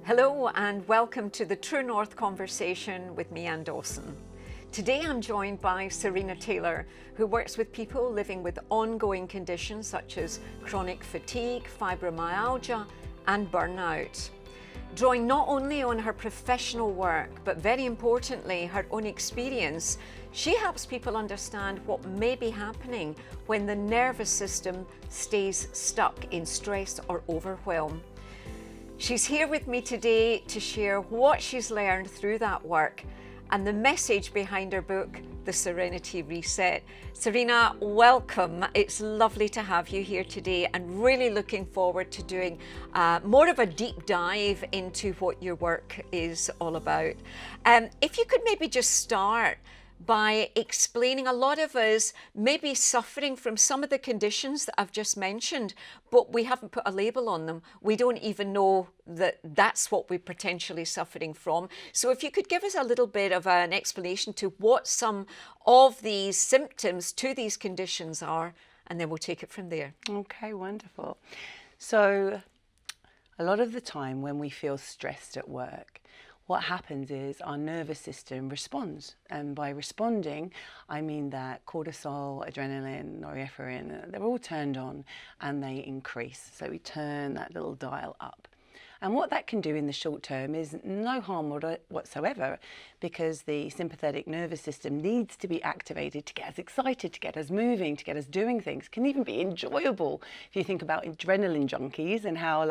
Hello and welcome to the True North Conversation with me, Ann Dawson. Today I'm joined by Serena Taylor, who works with people living with ongoing conditions such as chronic fatigue, fibromyalgia and burnout. Drawing not only on her professional work, but very importantly, her own experience, she helps people understand what may be happening when the nervous system stays stuck in stress or overwhelm. She's here with me today to share what she's learned through that work and the message behind her book, The Serenity Reset. Serena, welcome. It's lovely to have you here today and really looking forward to doing more of a deep dive into what your work is all about. If you could maybe just start by explaining, a lot of us may be suffering from some of the conditions that I've just mentioned, but we haven't put a label on them. We don't even know that that's what we're potentially suffering from. So if you could give us a little bit of an explanation to what some of these symptoms to these conditions are, and then we'll take it from there. Okay, wonderful. So a lot of the time when we feel stressed at work, what happens is our nervous system responds. And by responding, I mean that cortisol, adrenaline, norepinephrine, they're all turned on and they increase. So we turn that little dial up. And what that can do in the short term is no harm whatsoever, because the sympathetic nervous system needs to be activated to get us excited, to get us moving, to get us doing things. It can even be enjoyable if you think about adrenaline junkies and how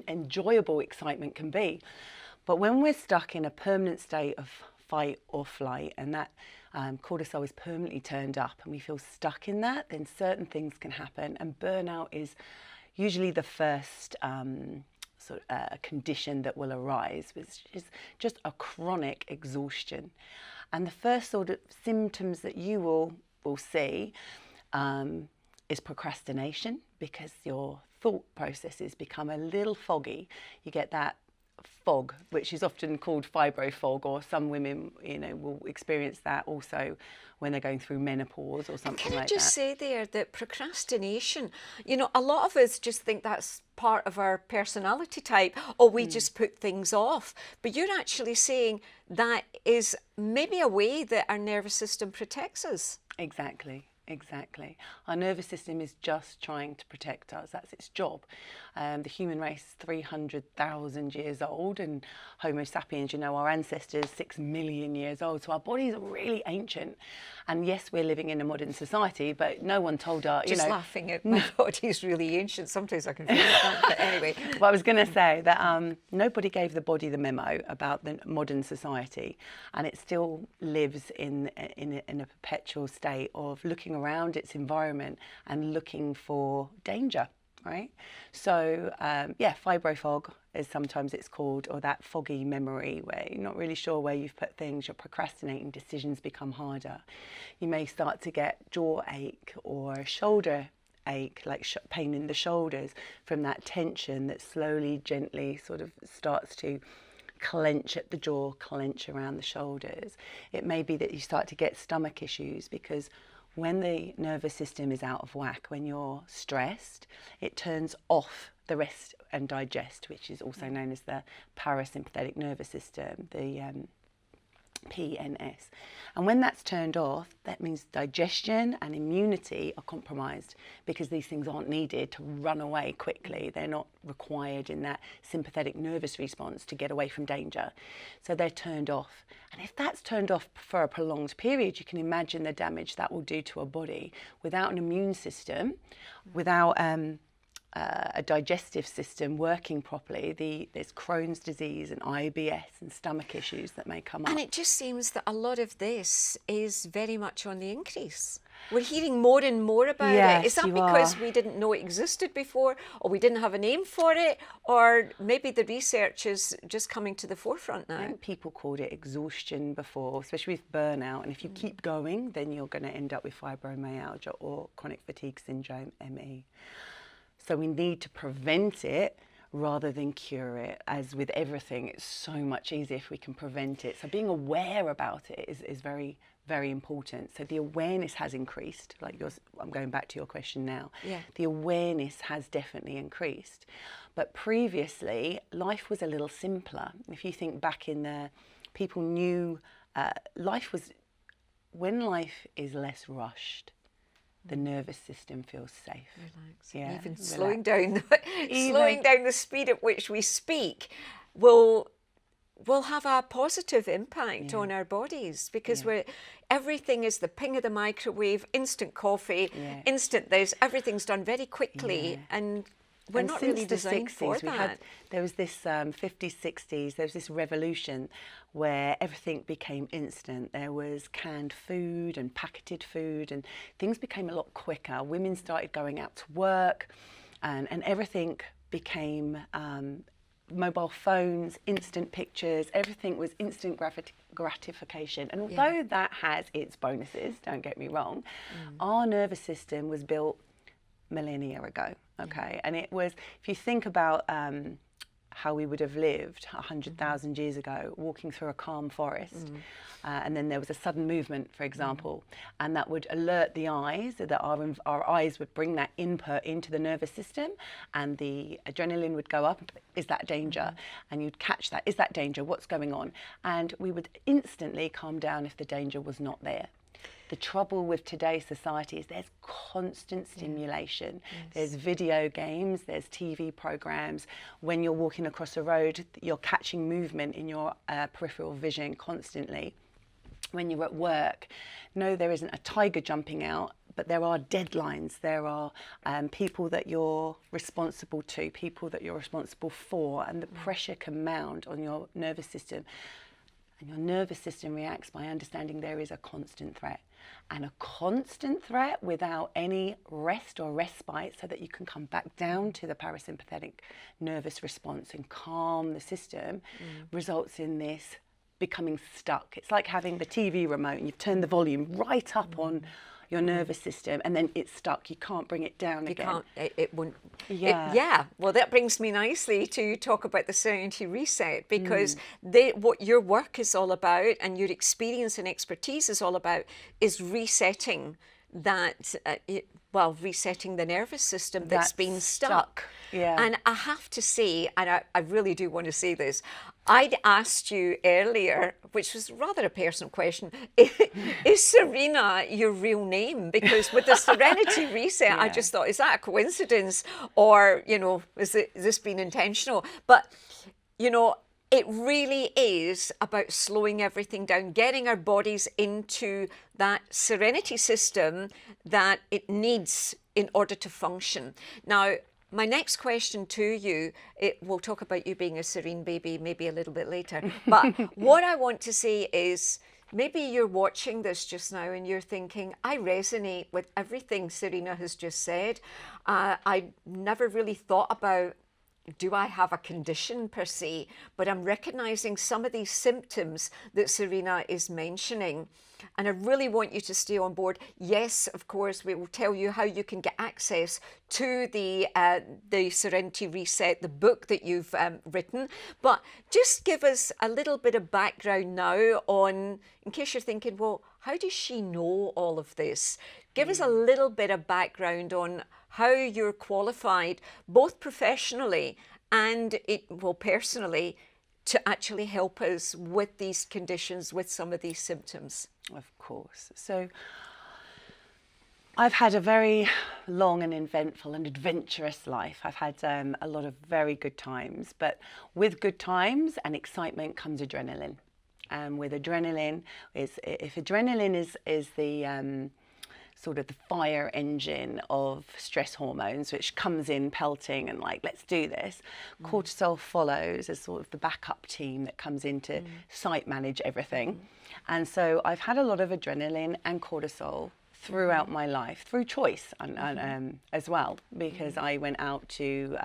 enjoyable excitement can be. But when we're stuck in a permanent state of fight or flight, and that cortisol is permanently turned up and we feel stuck in that, then certain things can happen. And burnout is usually the first condition that will arise, which is just a chronic exhaustion. And the first sort of symptoms that you will see is procrastination, because your thought processes become a little foggy. You get that fog, which is often called fibro fog, or some women, will experience that also when they're going through menopause or something like that. Can I just say there that procrastination, a lot of us just think that's part of our personality type, or we just put things off. But you're actually saying that is maybe a way that our nervous system protects us. Exactly. Our nervous system is just trying to protect us. That's its job. The human race is 300,000 years old, and Homo sapiens, our ancestors, 6 million years old. So our bodies are really ancient. And yes, we're living in a modern society, but no one told our, Just laughing at my body's really ancient. Sometimes I can feel that, but anyway. Well, I was going to say that nobody gave the body the memo about the modern society, and it still lives in a perpetual state of looking around its environment and looking for danger, right? So fibro fog, as sometimes it's called, or that foggy memory where you're not really sure where you've put things, you're procrastinating, decisions become harder. You may start to get jaw ache or shoulder ache, like pain in the shoulders, from that tension that slowly, gently sort of starts to clench at the jaw, clench around the shoulders. It may be that you start to get stomach issues, because when the nervous system is out of whack, when you're stressed, it turns off the rest and digest, which is also known as the parasympathetic nervous system, the PNS. And when that's turned off, that means digestion and immunity are compromised, because these things aren't needed to run away quickly. They're not required in that sympathetic nervous response to get away from danger. So they're turned off. And if that's turned off for a prolonged period, you can imagine the damage that will do to a body. Without an immune system, without a digestive system working properly, there's Crohn's disease and IBS and stomach issues that may come up. And it just seems that a lot of this is very much on the increase. We're hearing more and more about it. Is that because we didn't know it existed before, or we didn't have a name for it, or maybe the research is just coming to the forefront now? I think people called it exhaustion before, especially with burnout. And if you keep going, then you're going to end up with fibromyalgia or chronic fatigue syndrome, ME. So we need to prevent it rather than cure it. As with everything, it's so much easier if we can prevent it. So being aware about it is very, very important. So the awareness has increased, like yours, I'm going back to your question now. Yeah. The awareness has definitely increased. But previously, life was a little simpler. If you think back in there, people knew when life is less rushed, the nervous system feels safe. Relax. Yeah, Even relax. slowing down the speed at which we speak will have a positive impact on our bodies, because everything is the ping of the microwave, instant coffee, instant this, everything's done very quickly, and we're not really designed for that. There was this 50s, 60s, there was this revolution where everything became instant. There was canned food and packeted food, and things became a lot quicker. Women started going out to work, and everything became mobile phones, instant pictures, everything was instant gratification. And although that has its bonuses, don't get me wrong, our nervous system was built millennia ago, okay? And it was, if you think about how we would have lived 100,000 years ago, walking through a calm forest, and then there was a sudden movement, for example, and that would alert the eyes, that our eyes would bring that input into the nervous system, and the adrenaline would go up. Is that danger? And you'd catch that. Is that danger? What's going on? And we would instantly calm down if the danger was not there. The trouble with today's society is there's constant stimulation. There's video games, there's TV programs. When you're walking across a road, you're catching movement in your peripheral vision constantly. When you're at work, no, there isn't a tiger jumping out, but there are deadlines. There are people that you're responsible to, people that you're responsible for, and the pressure can mount on your nervous system. And your nervous system reacts by understanding there is a constant threat. And a constant threat without any rest or respite, so that you can come back down to the parasympathetic nervous response and calm the system, results in this becoming stuck. It's like having the TV remote and you've turned the volume right up on your nervous system, and then it's stuck. You can't bring it down again. It won't. Well, that brings me nicely to talk about the Serenity Reset, because what your work is all about, and your experience and expertise is all about, is resetting that, resetting the nervous system that's been stuck. Yeah. And I have to say, and I really do want to say this, I'd asked you earlier, which was rather a personal question, is Serena your real name? Because with the Serenity Reset, I just thought, is that a coincidence? Or, is this been intentional? But, it really is about slowing everything down, getting our bodies into that serenity system that it needs in order to function. Now, my next question to you, we'll talk about you being a serene baby maybe a little bit later, but what I want to say is, maybe you're watching this just now and you're thinking, I resonate with everything Serena has just said. I never really thought about, do I have a condition per se? But I'm recognizing some of these symptoms that Serena is mentioning. And I really want you to stay on board. Yes, of course, we will tell you how you can get access to the Serenity Reset, the book that you've written. But just give us a little bit of background now on, in case you're thinking, well, how does she know all of this? Give us a little bit of background on how you're qualified, both professionally and personally, to actually help us with these conditions, with some of these symptoms. Of course. So I've had a very long and eventful and adventurous life. I've had a lot of very good times, but with good times and excitement comes adrenaline. And with adrenaline, if adrenaline is the sort of the fire engine of stress hormones, which comes in pelting and like, let's do this. Cortisol follows as sort of the backup team that comes in to site manage everything. And so I've had a lot of adrenaline and cortisol throughout my life, through choice and as well, because I went out to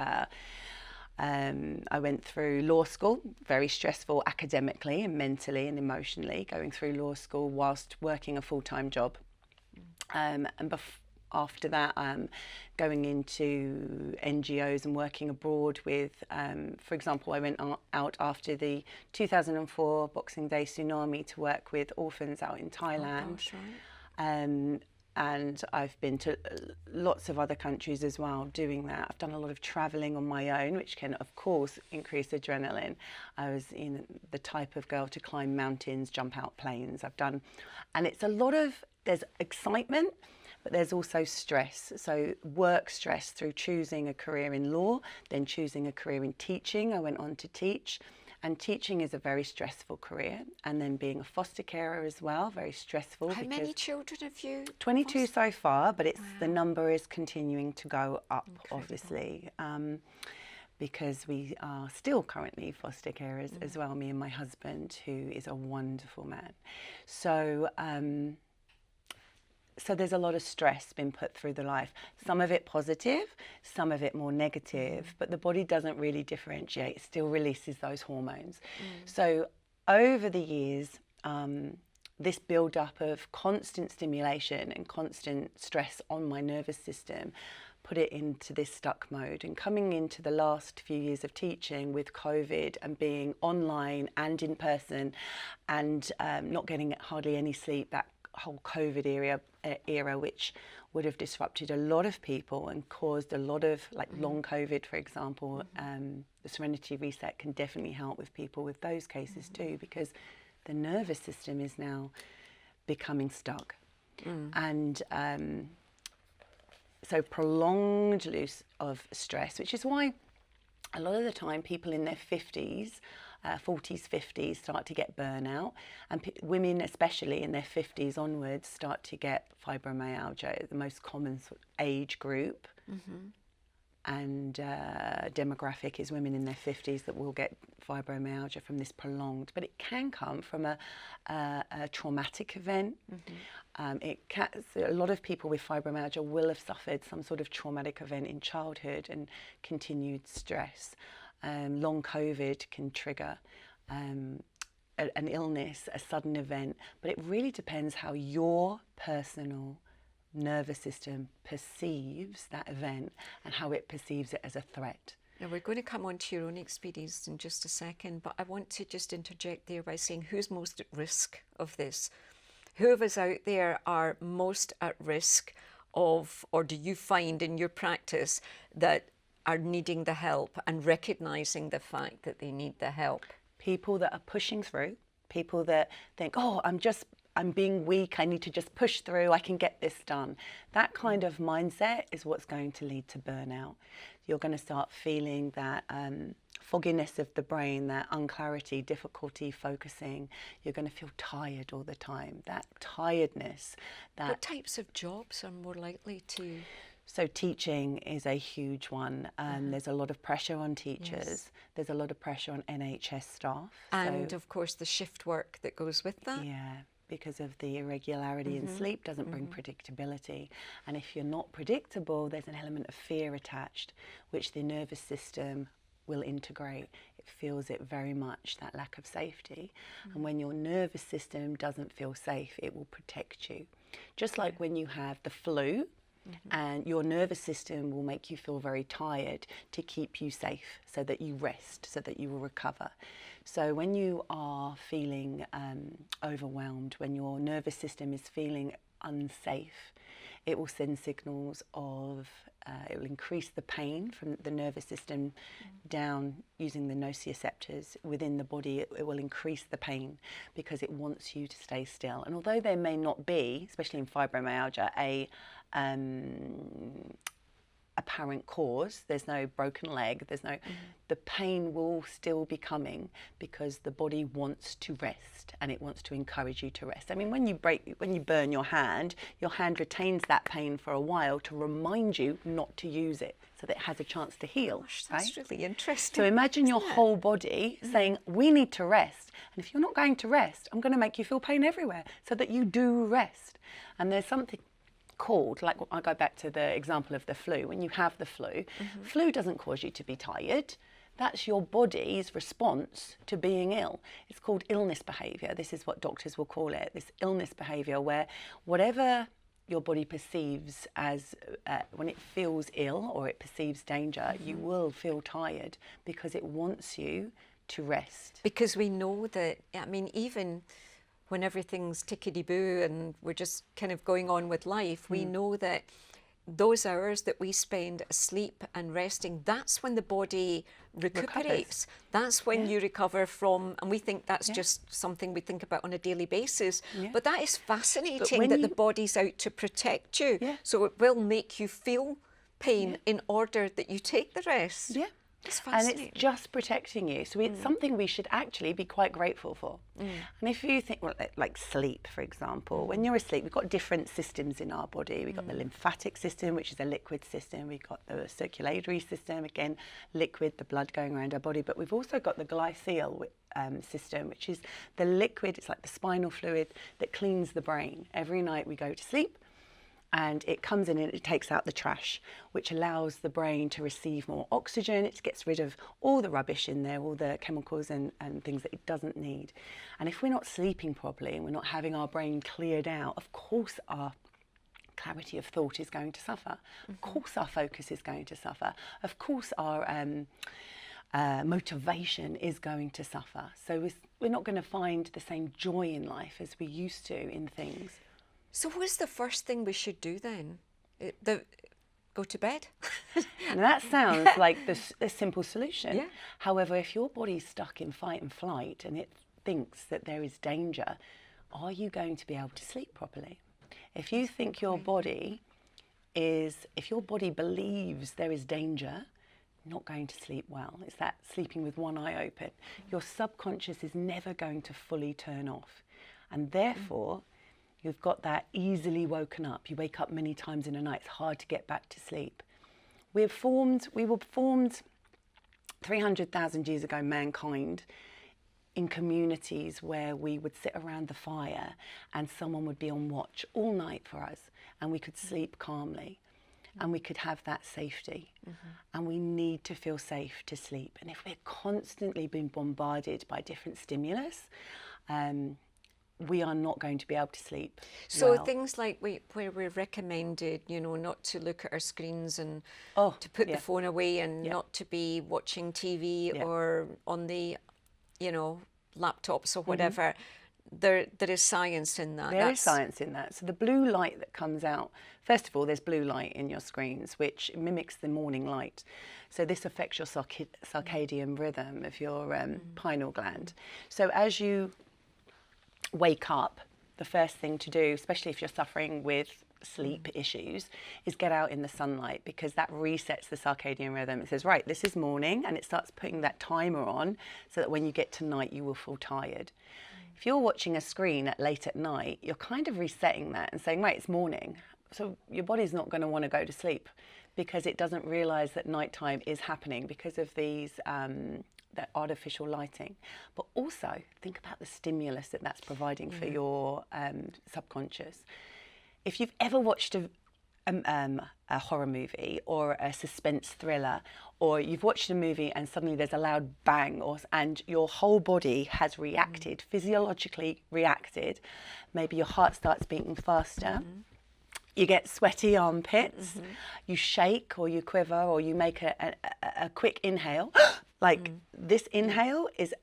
I went through law school, very stressful academically and mentally and emotionally, going through law school whilst working a full-time job. And after that, going into NGOs and working abroad with, for example, I went out after the 2004 Boxing Day tsunami to work with orphans out in Thailand. Oh, gosh, right. And I've been to lots of other countries as well doing that. I've done a lot of travelling on my own, which can, of course, increase adrenaline. I was the type of girl to climb mountains, jump out planes. And it's a lot of, there's excitement, but there's also stress. So work stress through choosing a career in law, then choosing a career in teaching. I went on to teach. And teaching is a very stressful career, and then being a foster carer as well, very stressful. How many children have you? 22 so far, but the number is continuing to go up, Incredible. obviously, because we are still currently foster carers as well, me and my husband, who is a wonderful man. So there's a lot of stress being put through the life, some of it positive, some of it more negative, but the body doesn't really differentiate, it still releases those hormones. So over the years, this build-up of constant stimulation and constant stress on my nervous system put it into this stuck mode. And coming into the last few years of teaching with COVID and being online and in person and not getting hardly any sleep, that whole COVID era, which would have disrupted a lot of people and caused a lot of long COVID, for example. The Serenity Reset can definitely help with people with those cases too, because the nervous system is now becoming stuck. And so prolonged use of stress, which is why a lot of the time people in their 50s, 40s, 50s start to get burnout, and women especially in their 50s onwards start to get fibromyalgia, the most common age group. And demographic is women in their 50s that will get fibromyalgia from this prolonged, but it can come from a traumatic event. A lot of people with fibromyalgia will have suffered some sort of traumatic event in childhood and continued stress. Long COVID can trigger an illness, a sudden event, but it really depends how your personal nervous system perceives that event and how it perceives it as a threat. Now we're going to come on to your own experience in just a second, but I want to just interject there by saying who's most at risk of this? Who of us out there are most at risk of, or do you find in your practice that are needing the help and recognising the fact that they need the help? People that are pushing through, people that think, oh, I'm being weak, I need to just push through, I can get this done. That kind of mindset is what's going to lead to burnout. You're going to start feeling that fogginess of the brain, that unclarity, difficulty focusing. You're going to feel tired all the time. That tiredness. What types of jobs are more likely to? So teaching is a huge one. There's a lot of pressure on teachers. Yes. There's a lot of pressure on NHS staff. And of course the shift work that goes with that. Yeah, because of the irregularity in sleep doesn't bring predictability. And if you're not predictable, there's an element of fear attached, which the nervous system will integrate. It feels it very much, that lack of safety. And when your nervous system doesn't feel safe, it will protect you. Just like when you have the flu, and your nervous system will make you feel very tired to keep you safe, so that you rest, so that you will recover. So when you are feeling overwhelmed, when your nervous system is feeling unsafe, it will send signals of, it will increase the pain from the nervous system down using the nociceptors within the body. It will increase the pain because it wants you to stay still. And although there may not be, especially in fibromyalgia, a apparent cause, there's no broken leg, there's no, the pain will still be coming because the body wants to rest and it wants to encourage you to rest. I mean, when you burn your hand retains that pain for a while to remind you not to use it so that it has a chance to heal. Gosh, that's really interesting. So imagine your whole body saying, we need to rest. And if you're not going to rest, I'm going to make you feel pain everywhere so that you do rest. And there's something called, like I go back to the example of the flu. When you have the flu, flu doesn't cause you to be tired. That's your body's response to being ill. It's called illness behaviour. This is what doctors will call it, this illness behaviour, where whatever your body perceives as, when it feels ill or it perceives danger, you will feel tired because it wants you to rest. Because we know that, I mean, even when everything's tickety-boo and we're just kind of going on with life, we know that those hours that we spend asleep and resting, that's when the body recuperates. That's when you recover from, and we think that's just something we think about on a daily basis. But that is fascinating that the body's out to protect you. So it will make you feel pain in order that you take the rest. It's fascinating. And it's just protecting you. So it's something we should actually be quite grateful for. And if you think, well, like sleep, for example, when you're asleep, we've got different systems in our body. We've got the lymphatic system, which is a liquid system. We've got the circulatory system, again, liquid, the blood going around our body. But we've also got the glyceal system, which is the liquid, it's like the spinal fluid that cleans the brain. Every night we go to sleep, and it comes in and it takes out the trash, which allows the brain to receive more oxygen. It gets rid of all the rubbish in there, all the chemicals and things that it doesn't need. And if we're not sleeping properly and we're not having our brain cleared out, of course our clarity of thought is going to suffer. Of course our focus is going to suffer. Of course our motivation is going to suffer. So we're not going to find the same joy in life as we used to in things. So what's the first thing we should do then? Go to bed? And that sounds like the simple solution. However, if your body's stuck in fight and flight and it thinks that there is danger, are you going to be able to sleep properly? If you think your body if your body believes there is danger, you're not going to sleep well. It's that sleeping with one eye open. Your subconscious is never going to fully turn off. And therefore, you've got that easily woken up. You wake up many times in a night. It's hard to get back to sleep. We were formed 300,000 years ago, mankind, in communities where we would sit around the fire and someone would be on watch all night for us, and we could sleep calmly and we could have that safety. And we need to feel safe to sleep. And if we're constantly being bombarded by different stimulus, we are not going to be able to sleep. So things like where we're recommended, not to look at our screens and to put the phone away and not to be watching TV or on the, laptops or whatever. There is science in that. There is science in that. So the blue light that comes out, first of all, there's blue light in your screens, which mimics the morning light. So this affects your circadian rhythm of your pineal gland. So as you wake up, the first thing to do, especially if you're suffering with sleep issues, is get out in the sunlight, because that resets the circadian rhythm. It says, right, this is morning, and it starts putting that timer on so that when you get to night, you will feel tired. If you're watching a screen late at night, you're kind of resetting that and saying, right, it's morning. So your body's not going to want to go to sleep because it doesn't realise that nighttime is happening because of these that artificial lighting. But also think about the stimulus that's providing for your subconscious. If you've ever watched a horror movie or a suspense thriller, or you've watched a movie and suddenly there's a loud bang, and your whole body has reacted, physiologically reacted, maybe your heart starts beating faster, you get sweaty armpits, you shake or you quiver or you make a quick inhale. This inhale is,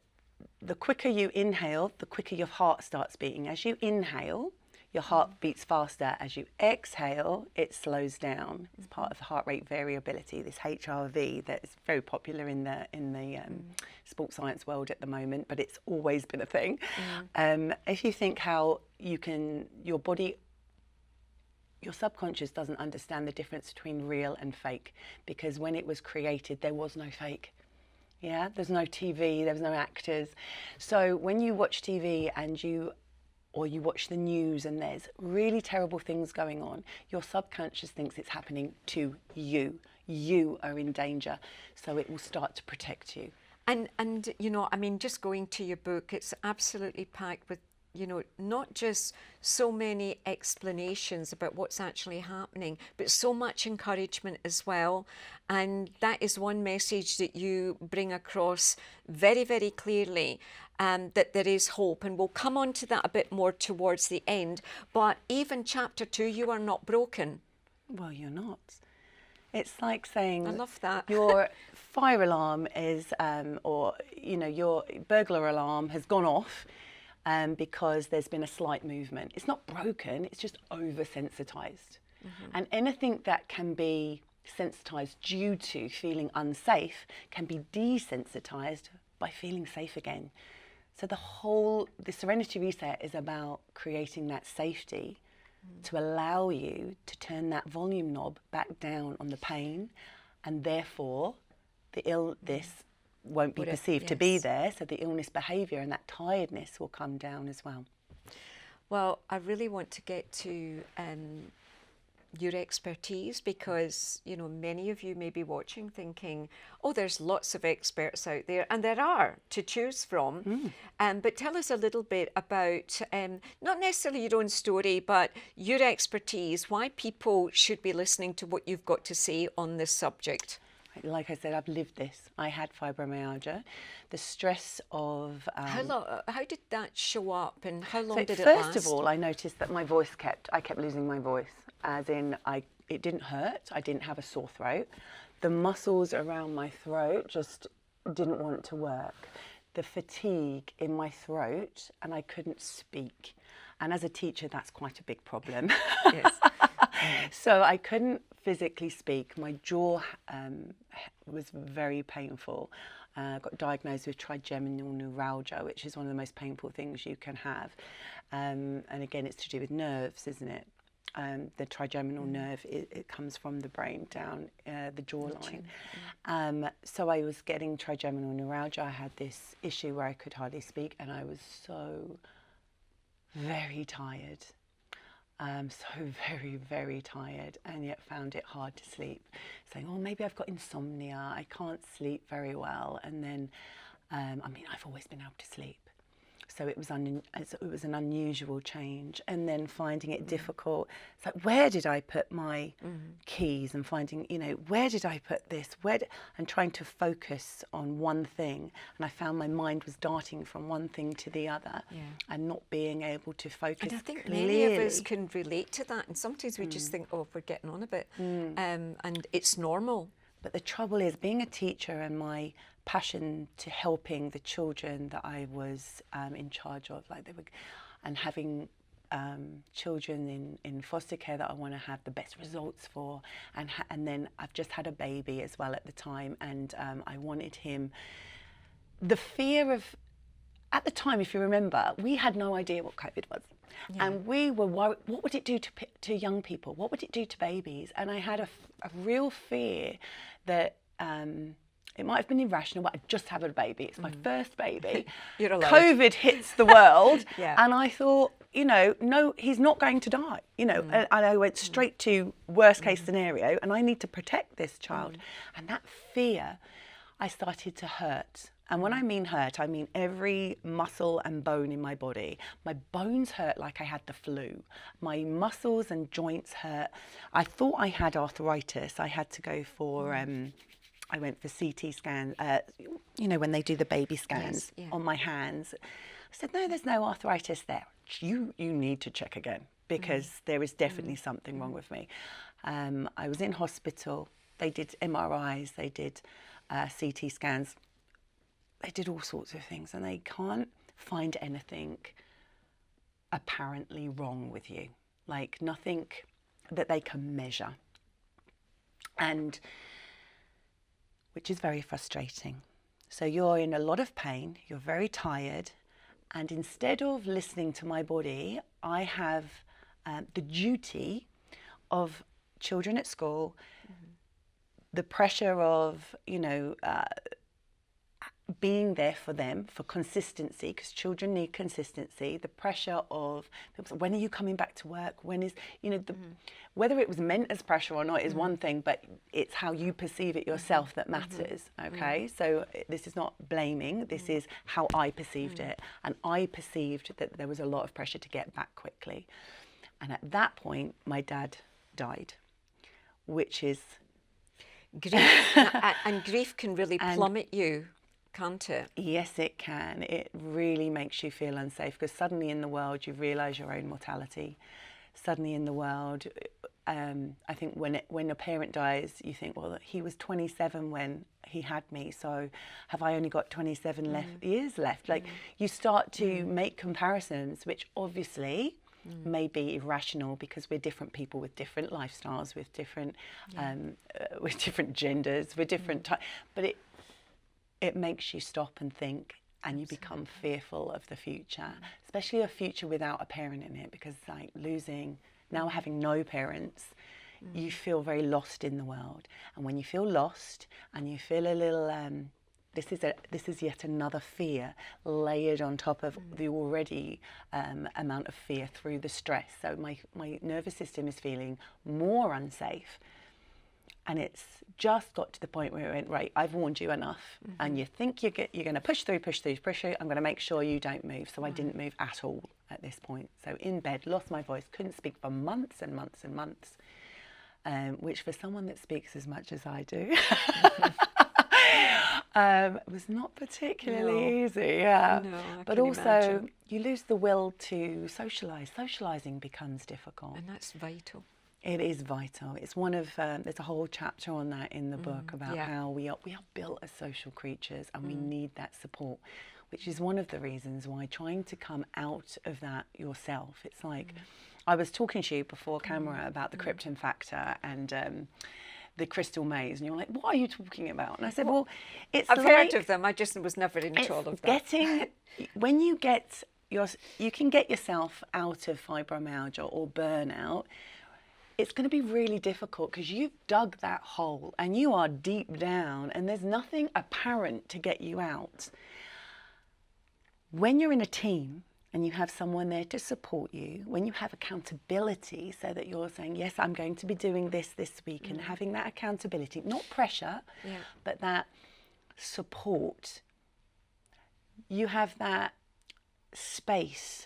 the quicker you inhale, the quicker your heart starts beating. As you inhale, your heart beats faster. As you exhale, it slows down. It's part of the heart rate variability, this HRV that is very popular in the sports science world at the moment, but it's always been a thing. If you think how your body, your subconscious doesn't understand the difference between real and fake, because when it was created, there was no fake. There's no TV, there's no actors. So when you watch TV or you watch the news and there's really terrible things going on, your subconscious thinks it's happening to you. You are in danger, so it will start to protect you. And just going to your book, it's absolutely packed with you know, not just so many explanations about what's actually happening, but so much encouragement as well. And that is one message that you bring across very, very clearly, that there is hope. And we'll come on to that a bit more towards the end. But even chapter 2, you are not broken. Well, you're not. It's like saying, I love that. Your fire alarm is, or, you know, your burglar alarm has gone off because there's been a slight movement. It's not broken, it's just oversensitized. And anything that can be sensitized due to feeling unsafe can be desensitized by feeling safe again. So the Serenity Reset is about creating that safety to allow you to turn that volume knob back down on the pain, and therefore this won't be perceived to be there, so the illness behaviour and that tiredness will come down as well. Well, I really want to get to your expertise, because, you know, many of you may be watching thinking, oh, there's lots of experts out there, and there are to choose from. But tell us a little bit about, not necessarily your own story, but your expertise, why people should be listening to what you've got to say on this subject. Like I said, I've lived this. I had fibromyalgia. The stress of... how did that show up, and how long did it last? last? First of all, I noticed that I kept losing my voice, as in it didn't hurt, I didn't have a sore throat. The muscles around my throat just didn't want to work. The fatigue in my throat, and I couldn't speak. And as a teacher, that's quite a big problem. Yes. So I couldn't physically speak. My jaw was very painful. Got diagnosed with trigeminal neuralgia, which is one of the most painful things you can have. And again, it's to do with nerves, isn't it? The trigeminal nerve, it comes from the brain down the jawline. So I was getting trigeminal neuralgia. I had this issue where I could hardly speak, and I was so very tired. So very, very tired, and yet found it hard to sleep. Saying, oh, maybe I've got insomnia, I can't sleep very well. And then, I've always been able to sleep. So it was an unusual change, and then finding it difficult. It's like, where did I put my keys, and finding, you know, where did I put this? And trying to focus on one thing, and I found my mind was darting from one thing to the other, and not being able to focus. And I think clearly. many of us can relate to that, and sometimes we just think, oh, we're getting on a bit, and it's normal. But the trouble is, being a teacher and my passion to helping the children that I was in charge of, and having children in foster care that I want to have the best results for, and then I've just had a baby as well at the time, and I wanted him. The fear of, at the time, if you remember, we had no idea what COVID was. And we were worried, what would it do to young people? What would it do to babies? And I had a real fear that it might have been irrational, but I just had a baby. It's my first baby. You're allowed. COVID hits the world. Yeah. And I thought, you know, no, he's not going to die. You know, and I went straight to worst case scenario, and I need to protect this child. And that fear, I started to hurt. And when I mean hurt, I mean every muscle and bone in my body. My bones hurt like I had the flu. My muscles and joints hurt. I thought I had arthritis. I had to go for, I went for CT scans, you know, when they do the baby scans on my hands. I said, no, there's no arthritis there. You need to check again, because there is definitely something wrong with me. I was in hospital. They did MRIs, they did CT scans. They did all sorts of things, and they can't find anything apparently wrong with you, like nothing that they can measure, and which is very frustrating. So you're in a lot of pain, you're very tired, and instead of listening to my body, I have the duty of children at school, the pressure of, you know, being there for them, for consistency, because children need consistency, the pressure of, when are you coming back to work? When is, whether it was meant as pressure or not is one thing, but it's how you perceive it yourself that matters, okay? So this is not blaming, this is how I perceived it. And I perceived that there was a lot of pressure to get back quickly. And at that point, my dad died, which is... Grief, and grief can really plummet you, can't it? Yes, it can. It really makes you feel unsafe, because suddenly in the world you realise your own mortality. Suddenly in the world, I think when a parent dies, you think, well, he was 27 when he had me, so have I only got 27 years left? Like, you start to make comparisons, which obviously may be irrational, because we're different people with different lifestyles, with different genders, with different but it makes you stop and think, and you become fearful of the future, especially a future without a parent in it, because like now having no parents, you feel very lost in the world. And when you feel lost and you feel a little this is yet another fear layered on top of the already amount of fear through the stress. So my nervous system is feeling more unsafe. And it's just got to the point where it went, right, I've warned you enough. And you think you're going to push through. I'm going to make sure you don't move. So I didn't move at all at this point. So in bed, lost my voice, couldn't speak for months and months and months, which for someone that speaks as much as I do, was not particularly easy. Yeah. No, but also, imagine. You lose the will to socialise. Socialising becomes difficult. And that's vital. It is vital. It's one of there's a whole chapter on that in the book about how we are built as social creatures, and we need that support, which is one of the reasons why trying to come out of that yourself. It's like I was talking to you before camera about the krypton factor and the crystal maze, and you're like, what are you talking about? And I said, well, I've heard of them. I just was never into all of that. When you can get yourself out of fibromyalgia or burnout. It's going to be really difficult, because you've dug that hole and you are deep down and there's nothing apparent to get you out. When you're in a team and you have someone there to support you, when you have accountability, so that you're saying, yes, I'm going to be doing this week, and having that accountability, not pressure, but that support, you have that space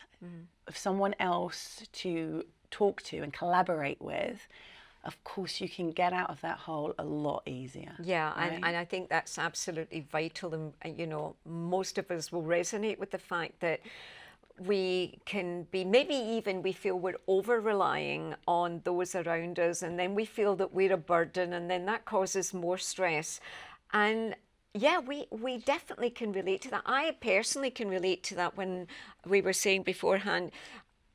of someone else to talk to and collaborate with, of course you can get out of that hole a lot easier. Yeah, right? and I think that's absolutely vital, and most of us will resonate with the fact that we can be, maybe even we feel we're over-relying on those around us, and then we feel that we're a burden, and then that causes more stress. And yeah, we definitely can relate to that. I personally can relate to that. When we were saying beforehand,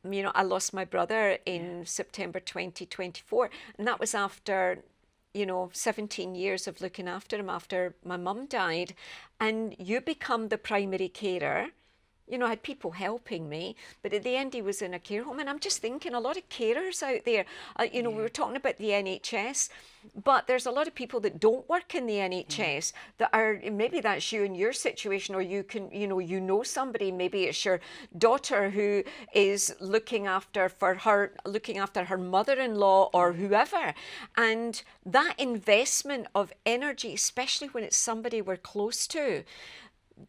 I lost my brother in September 2024, and that was after, 17 years of looking after him after my mum died. And you become the primary carer. I had people helping me, but at the end he was in a care home. And I'm just thinking, a lot of carers out there, we were talking about the NHS, but there's a lot of people that don't work in the NHS that are, maybe that's you in your situation, or you can, somebody, maybe it's your daughter who is looking after her mother-in-law or whoever. And that investment of energy, especially when it's somebody we're close to,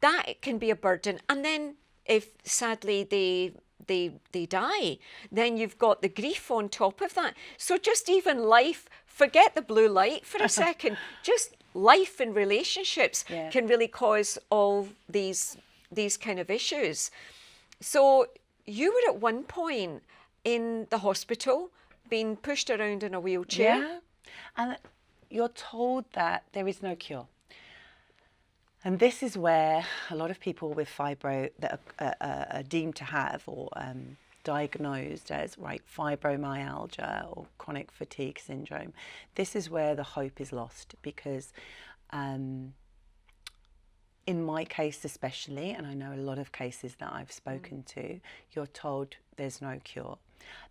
that can be a burden. And then if sadly they die, then you've got the grief on top of that. So just even life, forget the blue light for a second, just life and relationships can really cause all these kind of issues. So you were at one point in the hospital being pushed around in a wheelchair. Yeah, and you're told that there is no cure. And this is where a lot of people with fibro that are deemed to have or diagnosed as fibromyalgia or chronic fatigue syndrome, this is where the hope is lost, because in my case especially, and I know a lot of cases that I've spoken to, you're told there's no cure.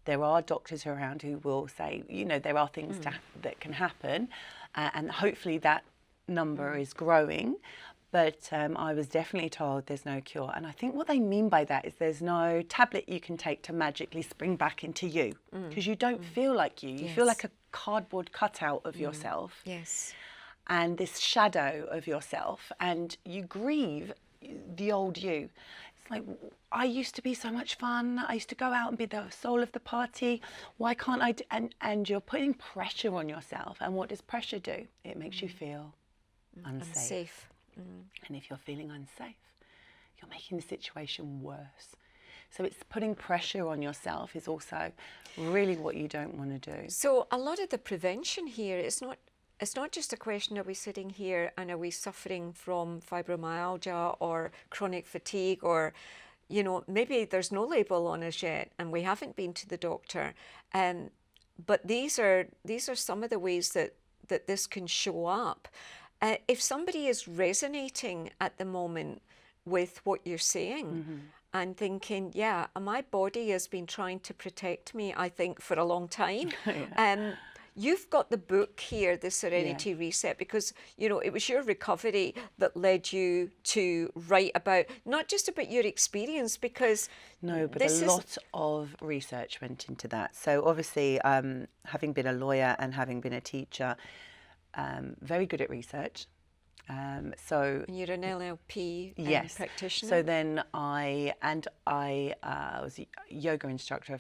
There are doctors around who will say, there are things that can happen, and hopefully that number is growing. But I was definitely told there's no cure. And I think what they mean by that is there's no tablet you can take to magically spring back into you, because you don't feel like you. You feel like a cardboard cutout of yourself. Yes. And this shadow of yourself, and you grieve the old you. It's like, I used to be so much fun. I used to go out and be the soul of the party. Why can't I? And you're putting pressure on yourself. And what does pressure do? It makes you feel unsafe. And if you're feeling unsafe, you're making the situation worse. So it's putting pressure on yourself is also really what you don't want to do. So a lot of the prevention here, it's not just a question, are we sitting here and are we suffering from fibromyalgia or chronic fatigue, or, you know, maybe there's no label on us yet and we haven't been to the doctor. But these are some of the ways that this can show up. If somebody is resonating at the moment with what you're saying and thinking, yeah, my body has been trying to protect me, I think, for a long time. You've got the book here, the Serenity Reset, because, you know, it was your recovery that led you to write about, not just about your experience, because... No, but a lot of research went into that. So obviously, having been a lawyer and having been a teacher, very good at research. So and you're an LLP practitioner. So then I was a yoga instructor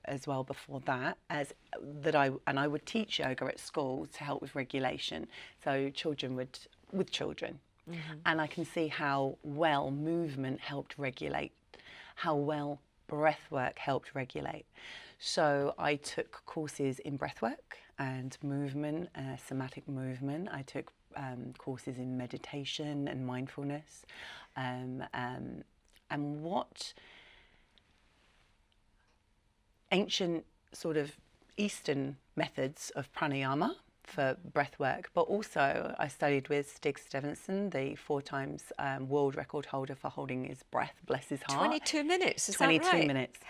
as well before that, and I would teach yoga at school to help with regulation. So with children, and I can see how well movement helped regulate, how well breathwork helped regulate. So I took courses in breathwork and movement, somatic movement. I took courses in meditation and mindfulness, and what ancient sort of Eastern methods of pranayama for breath work, but also I studied with Stig Stevenson, the 4 times world record holder for holding his breath, bless his heart. 22 minutes, is 22 that right? minutes,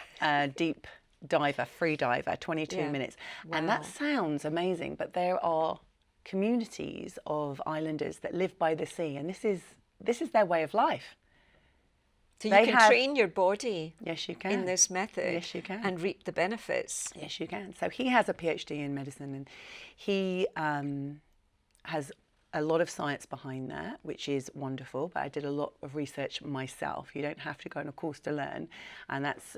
deep diver, free diver, 22 minutes. Wow. And that sounds amazing, but there are communities of islanders that live by the sea, and this is their way of life. So you can train your body. Yes, you can. In this method. Yes, you can. And reap the benefits. Yes, you can. So he has a PhD in medicine, and he has a lot of science behind that, which is wonderful. But I did a lot of research myself. You don't have to go on a course to learn, and that's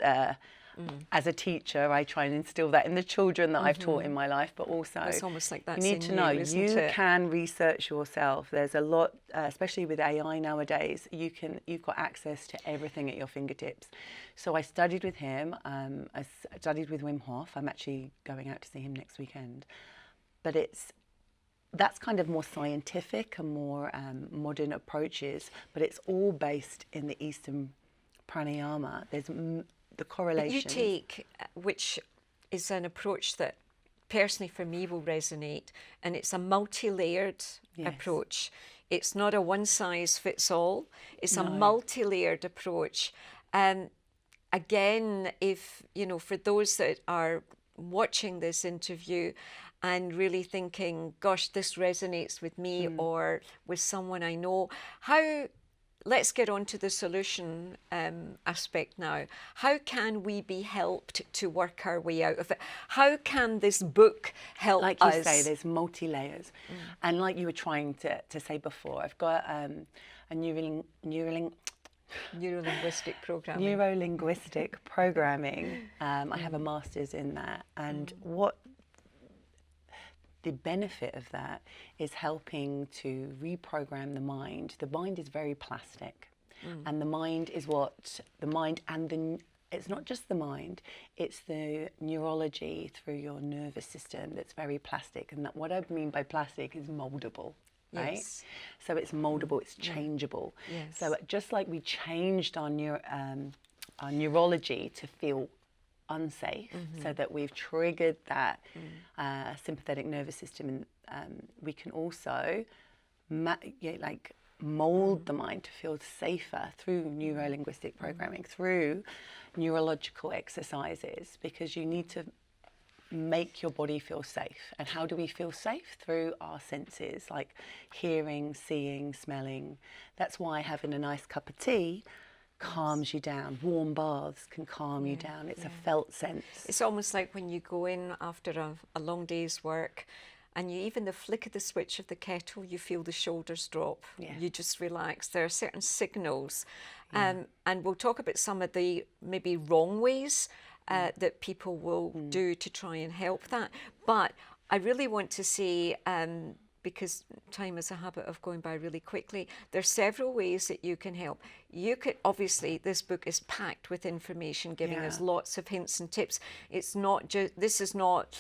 as a teacher, I try and instill that in the children that I've taught in my life. But also, it's almost like that's you need to know you can research yourself. There's a lot, especially with AI nowadays. You've got access to everything at your fingertips. So I studied with him. I studied with Wim Hof. I'm actually going out to see him next weekend. But that's kind of more scientific and more modern approaches, but it's all based in the Eastern pranayama. There's the correlation. You take, which is an approach that personally for me will resonate, and it's a multi-layered approach. It's not a one-size-fits-all. It's a multi-layered approach. Again, if, you know, for those that are watching this interview and really thinking, gosh, this resonates with me or with someone I know, let's get on to the solution aspect now. How can we be helped to work our way out of it? How can this book help us? Like you say, there's multi-layers. And like you were trying to say before, I've got a Neurolinguistic programming. Neurolinguistic programming. I have a master's in that. And what the benefit of that is helping to reprogram the mind. The mind is very plastic, and the mind is it's not just the mind, it's the neurology through your nervous system that's very plastic. And what I mean by plastic is moldable, right? Yes. So it's moldable, it's changeable. Yes. So just like we changed our neurology to feel unsafe, so that we've triggered that sympathetic nervous system, and we can also mold the mind to feel safer through neurolinguistic programming, through neurological exercises, because you need to make your body feel safe. And how do we feel safe? Through our senses, like hearing, seeing, smelling. That's why having a nice cup of tea calms you down. Warm baths can calm you down. It's a felt sense. It's almost like when you go in after a long day's work, and you even the flick of the switch of the kettle, you feel the shoulders drop. Yeah. You just relax. There are certain signals. And we'll talk about some of the maybe wrong ways that people will do to try and help that. But I really want to say, because time is a habit of going by really quickly, there's several ways that you can help. You could, obviously, this book is packed with information, giving us lots of hints and tips. It's not just, this is not,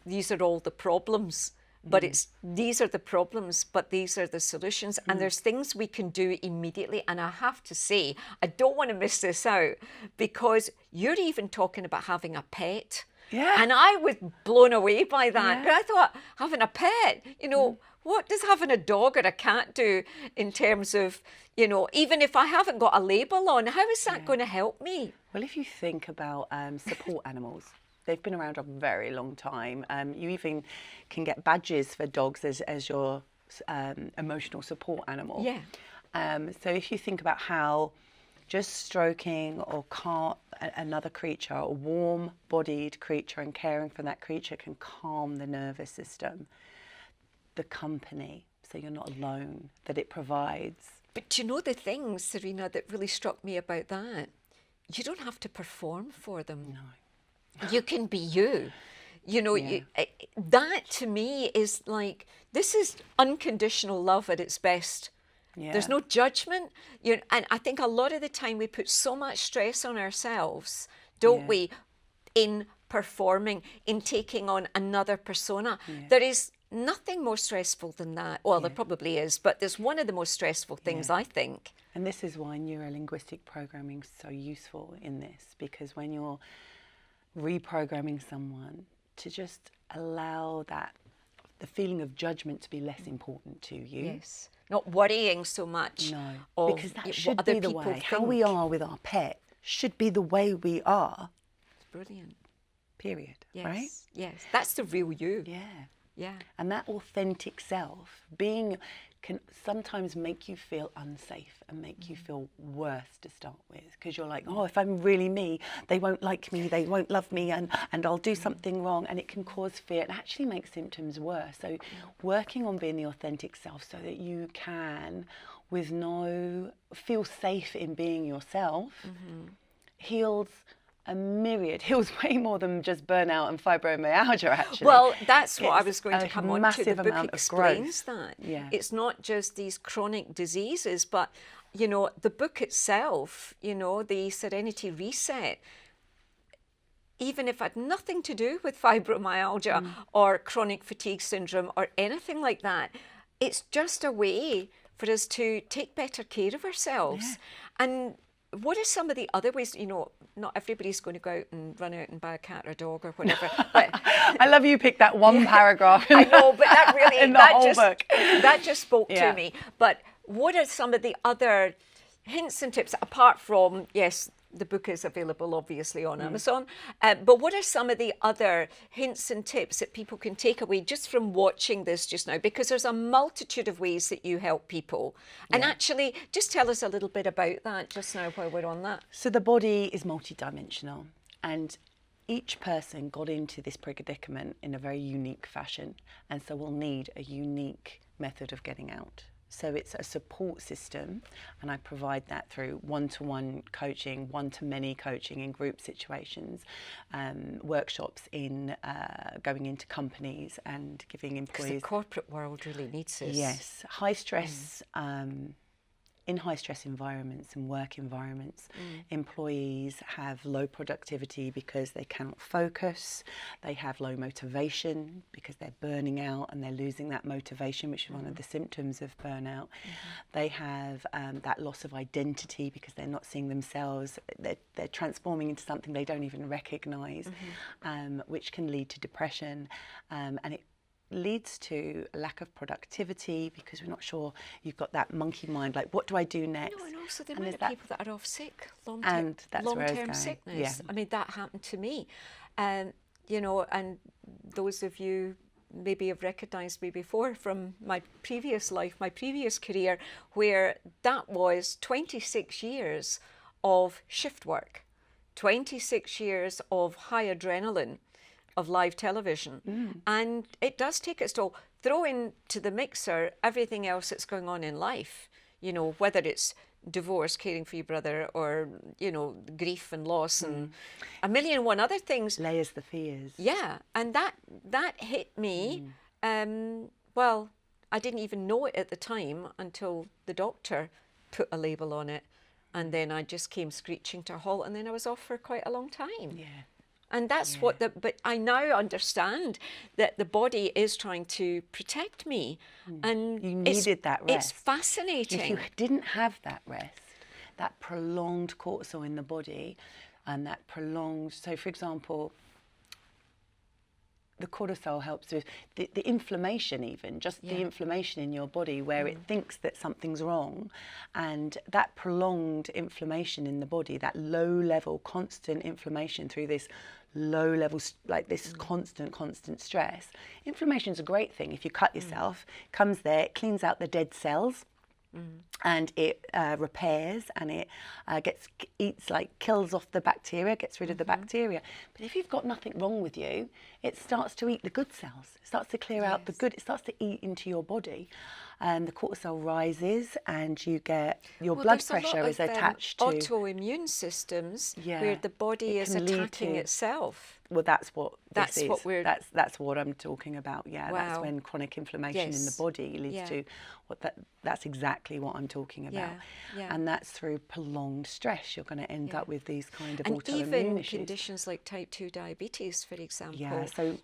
these are all the problems. But these are the problems, but these are the solutions. And there's things we can do immediately. And I have to say, I don't want to miss this out, because you're even talking about having a pet. Yeah. And I was blown away by that. I thought, having a pet, you know, what does having a dog or a cat do in terms of, you know, even if I haven't got a label on, how is that going to help me? Well, if you think about support animals, they've been around a very long time. You even can get badges for dogs as your emotional support animal. Yeah. So if you think about how just stroking or another creature, a warm-bodied creature, and caring for that creature can calm the nervous system. The company, so you're not alone, that it provides. But do you know the thing, Serena, that really struck me about that? You don't have to perform for them. No. You can be you. You know, that to me is like, this is unconditional love at its best. Yeah. There's no judgment. And I think a lot of the time we put so much stress on ourselves, don't we, in performing, in taking on another persona. There is nothing more stressful than that. Well, there probably is, but there's one of the most stressful things, I think. And this is why neuro-linguistic programming is so useful in this, because when you're reprogramming someone, to just allow the feeling of judgment to be less important to you. Yes. Not worrying so much. No, because that should be the way. How we are with our pet should be the way we are. It's brilliant. Period. Yes. Right? Yes. That's the real you. Yeah. Yeah. And that authentic self can sometimes make you feel unsafe and make you feel worse to start with, because you're like, oh, if I'm really me, they won't like me, they won't love me, and I'll do something wrong, and it can cause fear and actually make symptoms worse. So working on being the authentic self so that you can, feel safe in being yourself, heals way more than just burnout and fibromyalgia, actually. Well, that's what I was going to come on to. The book explains that. Yeah. It's not just these chronic diseases, but, you know, the book itself, you know, the Serenity Reset, even if it had nothing to do with fibromyalgia or chronic fatigue syndrome or anything like that, it's just a way for us to take better care of ourselves. And what are some of the other ways? You know, not everybody's going to go out and run out and buy a cat or a dog or whatever. But I love you picked that one paragraph. I know, but that really in the whole book. That just spoke to me. But what are some of the other hints and tips, apart from, yes, the book is available obviously on Amazon, but what are some of the other hints and tips that people can take away just from watching this just now? Because there's a multitude of ways that you help people. And actually, just tell us a little bit about that just now while we're on that. So the body is multidimensional, and each person got into this predicament in a very unique fashion, and so will need a unique method of getting out. So it's a support system, and I provide that through one-to-one coaching, one-to-many coaching in group situations, workshops in going into companies and giving employees. Because the corporate world really needs this. Yes, high stress. In high stress environments and work environments, employees have low productivity because they cannot focus, they have low motivation because they're burning out and they're losing that motivation, which is one of the symptoms of burnout. They have that loss of identity because they're not seeing themselves, they're transforming into something they don't even recognise, which can lead to depression, and it leads to a lack of productivity because we're not sure. You've got that monkey mind, like, what do I do next? No, and also the amount of people that are off sick, long-term sickness. Yeah. I mean, that happened to me. You know, and those of you maybe have recognised me before from my previous life, my previous career, where that was 26 years of shift work, 26 years of high adrenaline, of live television. And it does take its toll. Throw into the mixer everything else that's going on in life, you know, whether it's divorce, caring for your brother, or, you know, grief and loss and a million and one other things. Layers the fears. Yeah, and that hit me. Well, I didn't even know it at the time until the doctor put a label on it. And then I just came screeching to a halt, and then I was off for quite a long time. Yeah. And that's what but I now understand that the body is trying to protect me. And you needed that rest. It's fascinating. If you didn't have that rest, that prolonged cortisol in the body, and that prolonged, so for example, the cortisol helps with the inflammation, even just the inflammation in your body where it thinks that something's wrong, and that prolonged inflammation in the body, that low level constant inflammation through this low level, like this constant stress. Inflammation is a great thing. If you cut yourself, comes there, it cleans out the dead cells. And it repairs, and it kills off the bacteria, gets rid of the bacteria. But if you've got nothing wrong with you, it starts to eat the good cells. It starts to clear out the good. It starts to eat into your body, and the cortisol rises, and you get your blood pressure is attached to autoimmune systems where the body is attacking itself. Well, that's what that's what I'm talking about. Yeah, that's when chronic inflammation in the body leads to that's exactly what I'm talking about. And that's through prolonged stress. You're going to end up with these kind of autoimmune even issues. Conditions like type 2 diabetes, for example. Yeah, so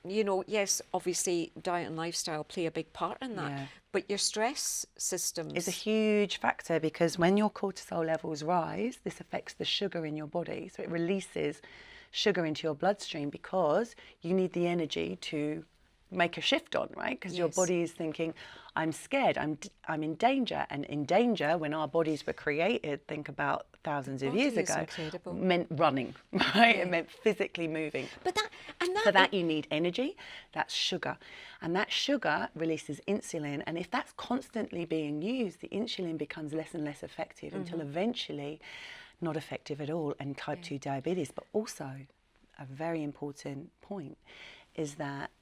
you know, yes, obviously diet and lifestyle play a big part in that, but your stress systems is a huge factor, because when your cortisol levels rise, this affects the sugar in your body. So it releases sugar into your bloodstream because you need the energy to make a shift on, right? Because your body is thinking, I'm scared, I'm in danger. And in danger, when our bodies were created, think about thousands of years ago, meant running, right? It meant physically moving. But for that you need energy, that's sugar. And that sugar releases insulin. And if that's constantly being used, the insulin becomes less and less effective until eventually not effective at all, and type 2 diabetes. But also, a very important point is that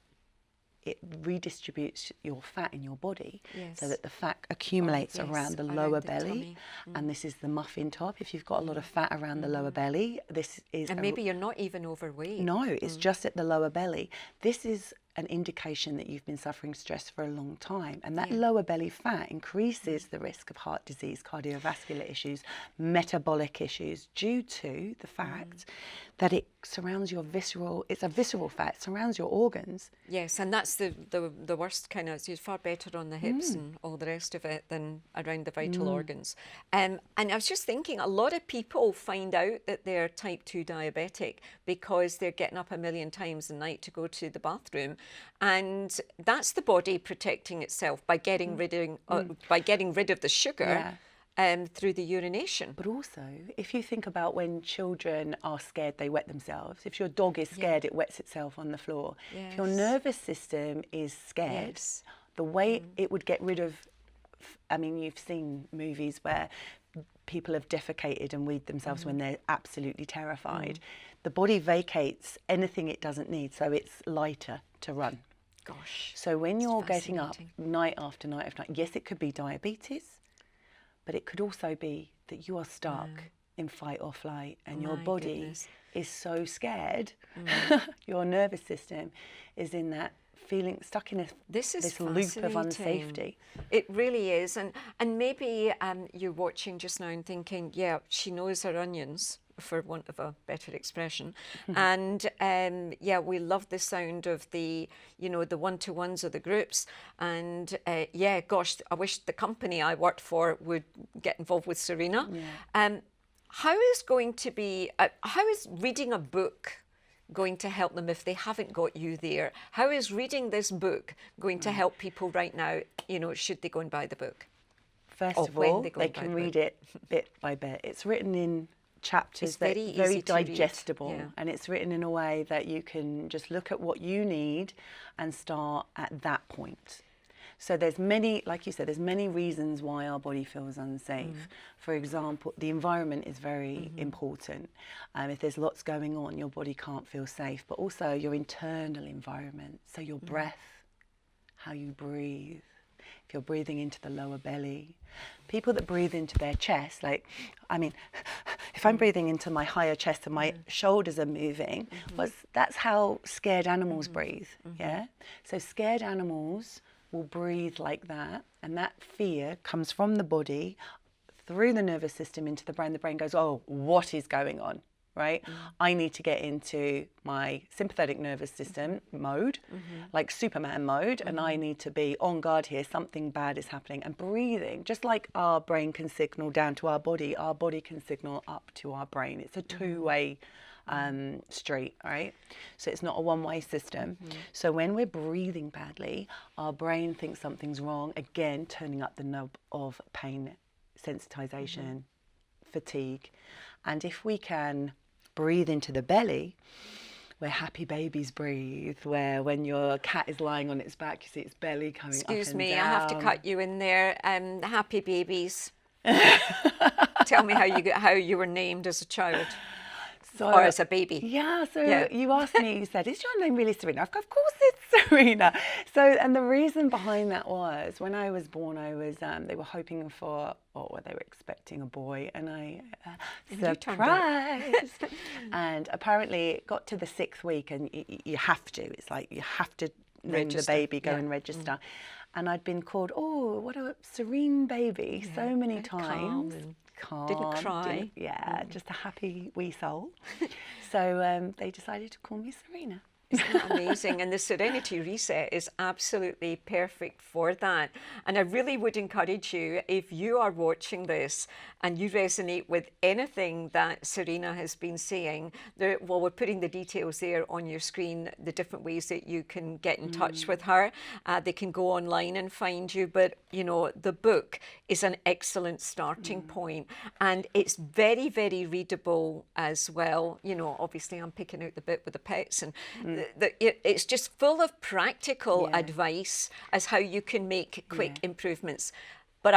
it redistributes your fat in your body so that the fat accumulates around the lower belly. And this is the muffin top. If you've got a lot of fat around the lower belly, this is... And maybe you're not even overweight. No, it's just at the lower belly. This is an indication that you've been suffering stress for a long time. And that lower belly fat increases the risk of heart disease, cardiovascular issues, metabolic issues, due to the fact that it surrounds your visceral, it's a visceral fat, it surrounds your organs. Yes, and that's the worst kind of, it's far better on the hips and all the rest of it than around the vital organs. And I was just thinking, a lot of people find out that they're type 2 diabetic because they're getting up a million times a night to go to the bathroom. And that's the body protecting itself by getting rid of the sugar through the urination. But also, if you think about when children are scared, they wet themselves. If your dog is scared, it wets itself on the floor. If your nervous system is scared, the way it would get rid of, I mean, you've seen movies where people have defecated and weed themselves when they're absolutely terrified. The body vacates anything it doesn't need, so it's lighter to run. Gosh. So when you're getting up night after night after night, yes, it could be diabetes, but it could also be that you are stuck in fight or flight, and your body is so scared. Your nervous system is in that feeling, stuck in this loop of unsafety. It really is. And maybe you're watching just now and thinking, yeah, she knows her onions, for want of a better expression. And yeah, we love the sound of the, you know, the one-to-ones or the groups. And yeah, gosh, I wish the company I worked for would get involved with Serena. How is reading a book going to help them if they haven't got you there? How is reading this book going to help people right now? You know, should they go and buy the book? First Or of when all, they go they and buy can the read book. it bit by bit. It's written in chapters It's that very very easy to read. digestible, Yeah. and it's written in a way that you can just look at what you need and start at that point. So there's many, like you said, there's many reasons why our body feels unsafe. For example, the environment is very important. If there's lots going on, your body can't feel safe, but also your internal environment. So your breath, how you breathe. If you're breathing into the lower belly, people that breathe into their chest, like, I mean, if I'm breathing into my higher chest and my shoulders are moving, that's how scared animals breathe, yeah? So scared animals will breathe like that, and that fear comes from the body through the nervous system into the brain. The brain goes, oh, what is going on? Right? I need to get into my sympathetic nervous system mode, like Superman mode, and I need to be on guard here. Something bad is happening. And breathing, just like our brain can signal down to our body can signal up to our brain. It's a two-way street, right? So it's not a one-way system. So when we're breathing badly, our brain thinks something's wrong, again, turning up the knob of pain, sensitization, fatigue. And if we can breathe into the belly, where happy babies breathe, where when your cat is lying on its back, you see its belly coming up and down. Excuse me, I have to cut you in there. Happy babies. Tell me how you were named as a child. Or as a baby. Yeah, so you asked me, you said, is your name really Serena? Of course it's Serena. So, and the reason behind that was, when I was born, they were hoping for, or they were expecting a boy, and I, surprise! And apparently it got to the 6th week, and you have to, it's like, you have to name the baby, go and register. And I'd been called, oh, what a serene baby, so many times. Calm, didn't cry. Just a happy wee soul. So they decided to call me Serena. Isn't that amazing? And the Serenity Reset is absolutely perfect for that. And I really would encourage you, if you are watching this and you resonate with anything that Serena has been saying, well, we're putting the details there on your screen, the different ways that you can get in touch with her. They can go online and find you. But, you know, the book is an excellent starting point. And it's very, very readable as well. You know, obviously I'm picking out the bit with the pets, and it's just full of practical advice as how you can make quick improvements. But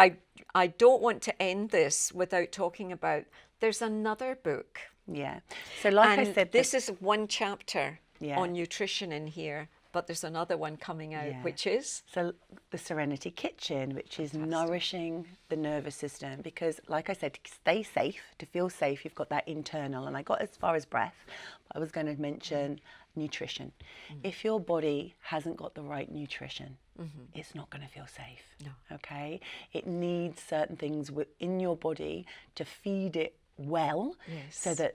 I don't want to end this without talking about, there's another book. Yeah. So like I said, this is one chapter on nutrition in here, but there's another one coming out, which is? So the Serenity Kitchen, which is nourishing the nervous system, because like I said, to stay safe, to feel safe, you've got that internal, and I got as far as breath, but I was going to mention nutrition. If your body hasn't got the right nutrition, it's not going to feel safe. No. Okay? It needs certain things within your body to feed it well, so that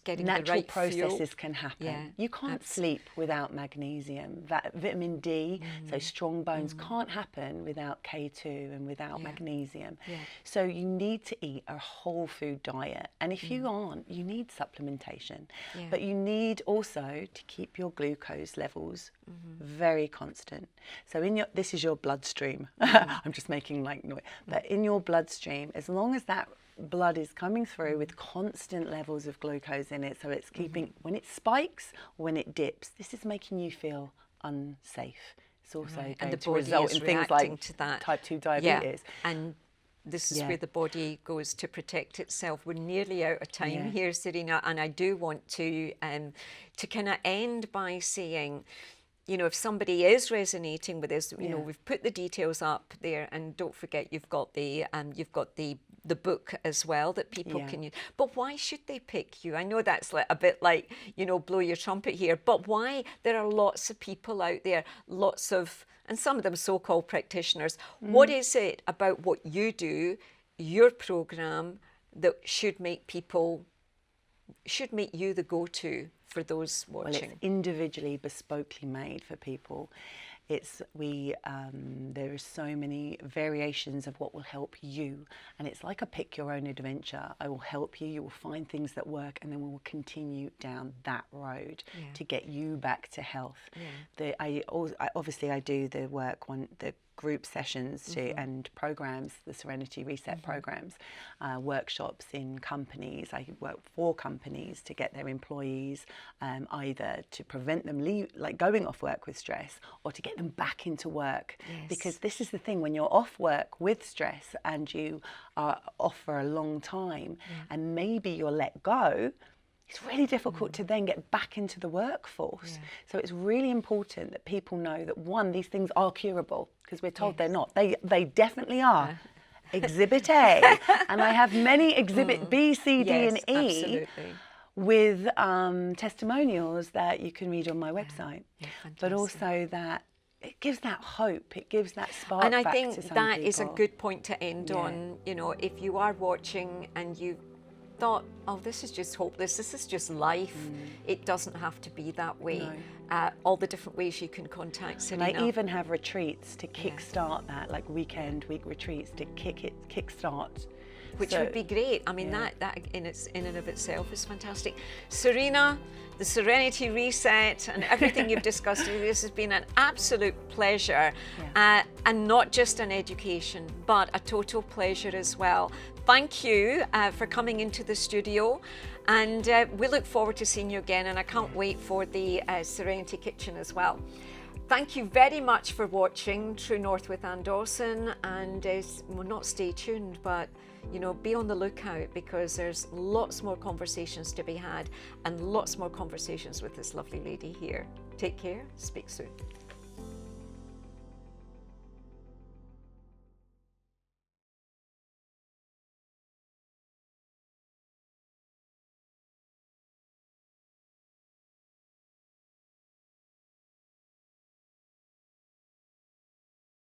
the natural processes can happen. Yeah, you can't sleep without magnesium. Vitamin D, so strong bones, can't happen without K2 and without magnesium. So you need to eat a whole food diet. And if you aren't, you need supplementation. But you need also to keep your glucose levels very constant. So this is your bloodstream. I'm just making like noise. But in your bloodstream, as long as that blood is coming through with constant levels of glucose in it, so it's keeping, when it spikes, when it dips, this is making you feel unsafe. It's also going to result in things like type 2 diabetes. And this is where the body goes to protect itself. We're nearly out of time here, Serena, and I do want to kind of end by saying, you know, if somebody is resonating with this, you know, we've put the details up there, and don't forget you've got the book as well that people can use. But why should they pick you? I know that's a bit like, you know, blow your trumpet here, but why? There are lots of people out there, and some of them so-called practitioners. What is it about what you do, your program, that should make you the go-to for those watching? Well, it's individually, bespokely made for people. there are so many variations of what will help you, and it's like a pick your own adventure. I will help you, you will find things that work, and then we will continue down that road to get you back to health. Obviously I do the work on the group sessions and programs, the Serenity Reset programs, workshops in companies. I work for companies to get their employees either to prevent them going off work with stress, or to get them back into work. Because this is the thing, when you're off work with stress and you are off for a long time and maybe you're let go, it's really difficult to then get back into the workforce. So it's really important that people know that, one, these things are curable, because we're told they're not. They definitely are. Exhibit A, and I have many exhibit B, C, D, and E with testimonials that you can read on my website. But also that it gives that hope, it gives that spark. And I back think to some that people. is a good point to end on. You know, if you are watching and you thought, oh, this is just hopeless, this is just life, it doesn't have to be that way. All the different ways you can contact Serena. And I even have retreats to kickstart that, like week retreats to kickstart. Which would be great. I mean, that in and of itself is fantastic. Serena, the Serenity Reset and everything you've discussed, this has been an absolute pleasure. And not just an education, but a total pleasure as well. Thank you for coming into the studio, and we look forward to seeing you again, and I can't wait for the Serenity Kitchen as well. Thank you very much for watching True North with Ann Dawson, and well, not stay tuned, but you know, be on the lookout, because there's lots more conversations to be had and lots more conversations with this lovely lady here. Take care, speak soon.